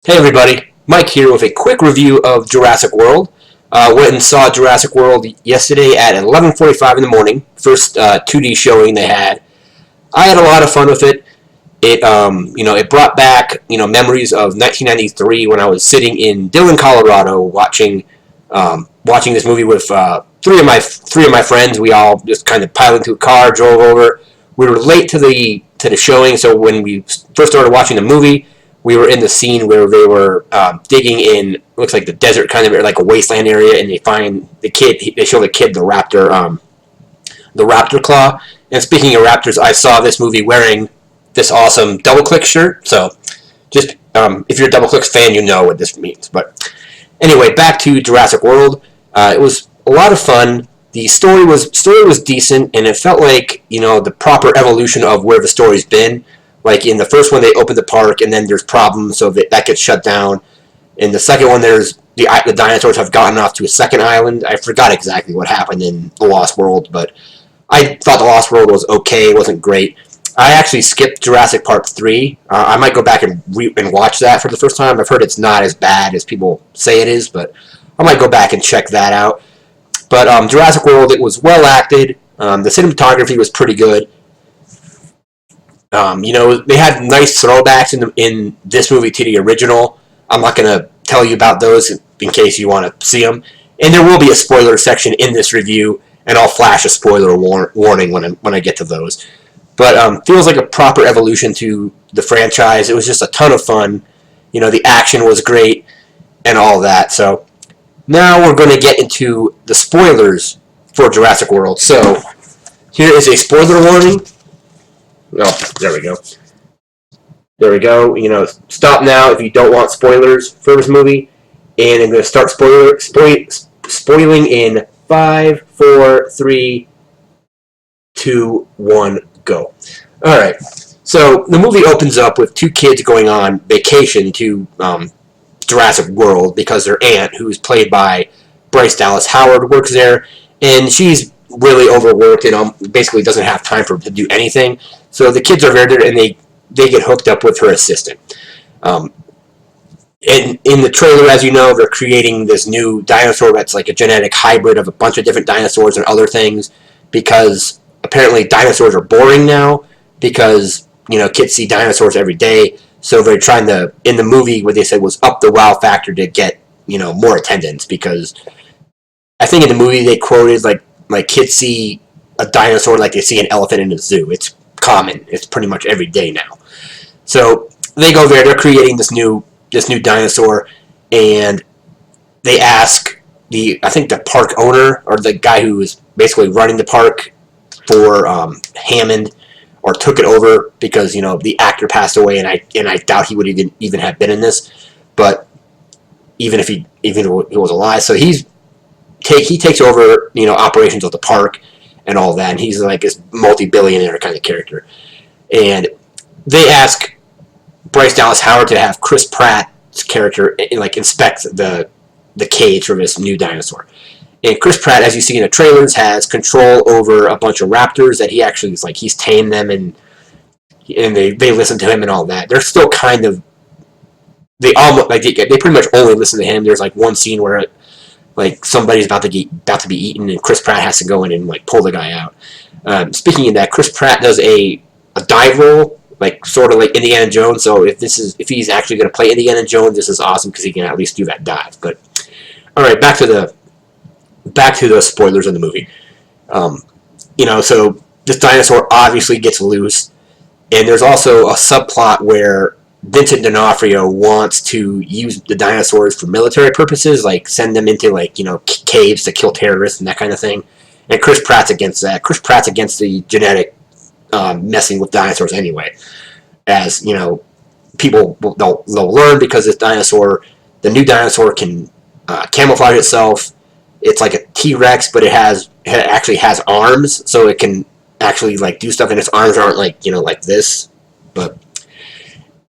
Hey everybody, Mike here with a quick review of Jurassic World. Went and saw Jurassic World yesterday at 11:45 in the morning. First 2D showing they had. I had a lot of fun with it. It brought back memories of 1993 when I was sitting in Dillon, Colorado, watching this movie with three of my friends. We all just kind of piled into a car, drove over. We were late to the showing, so when we first started watching the movie, we were in the scene where they were digging in, looks like the desert kind of, like a wasteland area, and they find the kid. They show the kid the raptor claw. And speaking of raptors, I saw this movie wearing this awesome Double Click shirt. So, just if you're a Double Click fan, you know what this means. But anyway, back to Jurassic World. It was a lot of fun. The story was decent, and it felt like the proper evolution of where the story's been. Like in the first one, they opened the park, and then there's problems, so that gets shut down. In the second one, there's the dinosaurs have gotten off to a second island. I forgot exactly what happened in The Lost World, but I thought The Lost World was okay. It wasn't great. I actually skipped Jurassic Park 3. I might go back and watch that for the first time. I've heard it's not as bad as people say it is, but I might go back and check that out. But Jurassic World, it was well acted. The cinematography was pretty good. They had nice throwbacks in this movie to the original. I'm not going to tell you about those in case you want to see them. And there will be a spoiler section in this review, and I'll flash a spoiler warning when I get to those. But feels like a proper evolution to the franchise. It was just a ton of fun. The action was great and all that. So now we're going to get into the spoilers for Jurassic World. So here is a spoiler warning. Oh, there we go. There we go. Stop now if you don't want spoilers for this movie. And I'm going to start spoiling in 5, 4, 3, 2, 1, go. Alright. So the movie opens up with two kids going on vacation to Jurassic World because their aunt, who's played by Bryce Dallas Howard, works there. And she's really overworked and basically doesn't have time to do anything. So the kids are there and they get hooked up with her assistant. And in the trailer, as you know, they're creating this new dinosaur that's like a genetic hybrid of a bunch of different dinosaurs and other things because apparently dinosaurs are boring now because, kids see dinosaurs every day. So they're trying to, in the movie, what they said was up the wow factor to get, more attendance because I think in the movie they quoted like kids see a dinosaur like they see an elephant in a zoo. It's common. It's pretty much every day now. So they go there. They're creating this new dinosaur, and they ask I think the park owner or the guy who was basically running the park for Hammond, or took it over because the actor passed away, and I doubt he would even have been in this, but even if he was alive, so he takes over operations of the park and all that, and he's like this multi-billionaire kind of character. And they ask Bryce Dallas Howard to have Chris Pratt's character inspect the cage for this new dinosaur. And Chris Pratt, as you see in the trailers, has control over a bunch of raptors that he actually is he's tamed them and they listen to him and all that. They're still kind of they pretty much only listen to him. There's one scene where somebody's about to be eaten, and Chris Pratt has to go in and pull the guy out. Speaking of that, Chris Pratt does a dive roll, sort of like Indiana Jones. So if he's actually going to play Indiana Jones, this is awesome because he can at least do that dive. But all right, back to the spoilers of the movie. So this dinosaur obviously gets loose, and there's also a subplot where Vincent D'Onofrio wants to use the dinosaurs for military purposes, send them into caves to kill terrorists and that kind of thing. And Chris Pratt's against that. Chris Pratt's against the genetic messing with dinosaurs anyway. As people they'll learn because the new dinosaur can camouflage itself. It's like a T-Rex, but it actually has arms, so it can actually do stuff, and its arms aren't like this, but.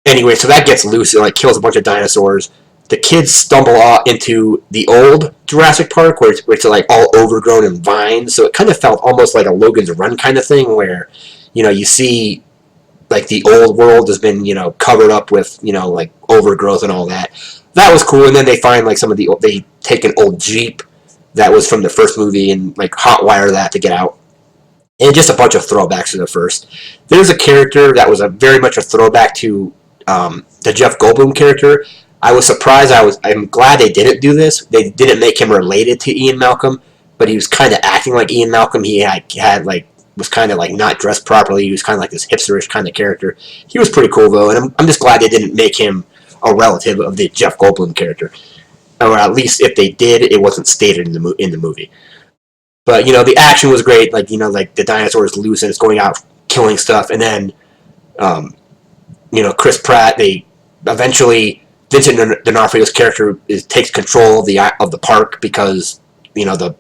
Anyway, so that gets loose. It kills a bunch of dinosaurs. The kids stumble into the old Jurassic Park, where it's all overgrown and vines. So it kind of felt almost like a Logan's Run kind of thing, where you see like the old world has been, covered up with, like overgrowth and all that. That was cool. And then they find like they take an old Jeep that was from the first movie and like hotwire that to get out. And just a bunch of throwbacks to the first. There's a character that was very much a throwback to the Jeff Goldblum character. I was surprised. I'm glad they didn't do this. They didn't make him related to Ian Malcolm, but he was kind of acting like Ian Malcolm. He had like was kind of like not dressed properly. He was kind of like this hipsterish kind of character. He was pretty cool though, and I'm just glad they didn't make him a relative of the Jeff Goldblum character, or at least if they did, it wasn't stated in the movie. But the action was great. Like like the dinosaur is loose and it's going out killing stuff, and then Chris Pratt. They eventually Vincent D'Onofrio's character takes control of the park because the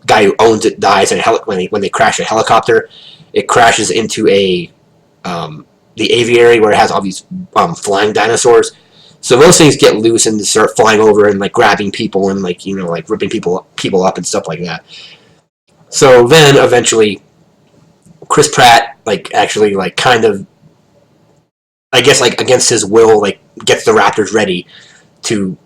guy who owns it dies when they crash a helicopter. It crashes into the aviary where it has all these flying dinosaurs. So those things get loose and start flying over and like grabbing people and like like ripping people up and stuff like that. So then eventually Chris Pratt actually kind of, I guess against his will, gets the Raptors ready to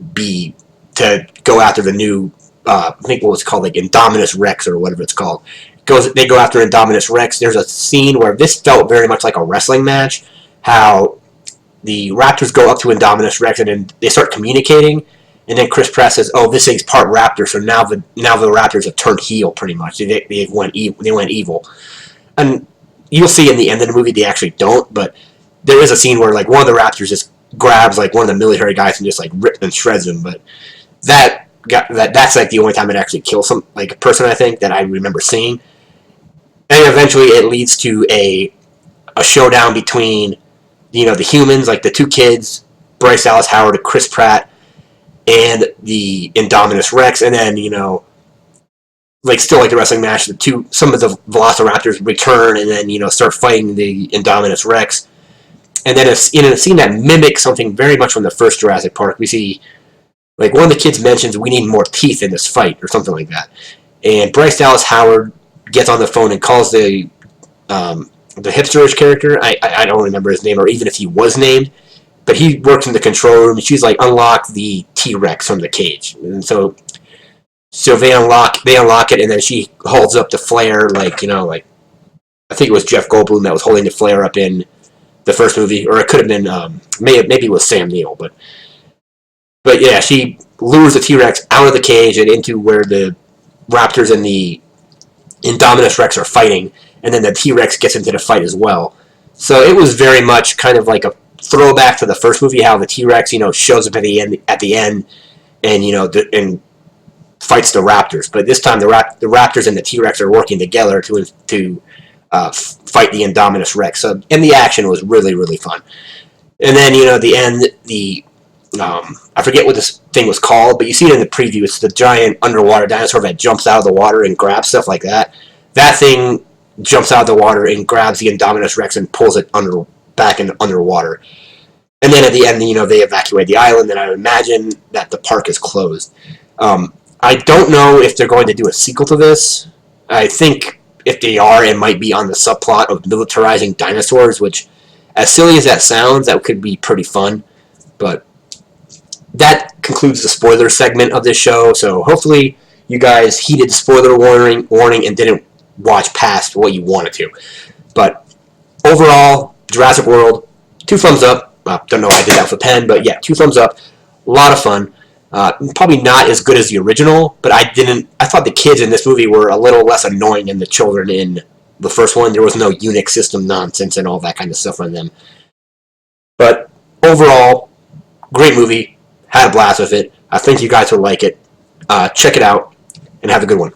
go after the new I think what was called Indominus Rex or whatever it's called. They go after Indominus Rex. There's a scene where this felt very much like a wrestling match. How the Raptors go up to Indominus Rex and then they start communicating, and then Chris Pratt says, "Oh, this thing's part Raptor, so now the Raptors have turned heel pretty much. They went evil." And you'll see in the end of the movie they actually don't, but there is a scene where one of the Raptors just grabs one of the military guys and just rips and shreds him. But that's the only time it actually kills a person, I think, that I remember seeing. And eventually it leads to a showdown between the humans, the two kids, Bryce Dallas Howard and Chris Pratt, and the Indominus Rex, and then still the wrestling match, some of the Velociraptors return and then start fighting the Indominus Rex. And then in a scene that mimics something very much from the first Jurassic Park, we see one of the kids mentions we need more teeth in this fight or something like that. And Bryce Dallas Howard gets on the phone and calls the hipsterish character. I don't remember his name or even if he was named, but he works in the control room and she's unlock the T-Rex from the cage. And so they unlock it, and then she holds up the flare I think it was Jeff Goldblum that was holding the flare up in the first movie, or it could have been maybe it was Sam Neill, but yeah, she lures the T-Rex out of the cage and into where the Raptors and the Indominus Rex are fighting, and then the T-Rex gets into the fight as well. So it was very much kind of like a throwback to the first movie, how the T-Rex shows up at the end and and fights the Raptors. But this time the Raptors and the T-Rex are working together to fight the Indominus Rex. So, and the action was really, really fun. And then the end, I forget what this thing was called, but you see it in the preview. It's the giant underwater dinosaur that jumps out of the water and grabs stuff like that. That thing jumps out of the water and grabs the Indominus Rex and pulls it back underwater. And then at the end, they evacuate the island, and I imagine that the park is closed. I don't know if they're going to do a sequel to this. I think if they are, it might be on the subplot of militarizing dinosaurs, which, as silly as that sounds, that could be pretty fun. But that concludes the spoiler segment of this show, so hopefully you guys heeded the spoiler warning and didn't watch past what you wanted to. But overall, Jurassic World, 2 thumbs up. Don't know why I did that with a pen, but yeah, 2 thumbs up. A lot of fun. Probably not as good as the original, but I thought the kids in this movie were a little less annoying than the children in the first one. There was no Unix system nonsense and all that kind of stuff on them. But overall, great movie. Had a blast with it. I think you guys will like it. Check it out, and have a good one.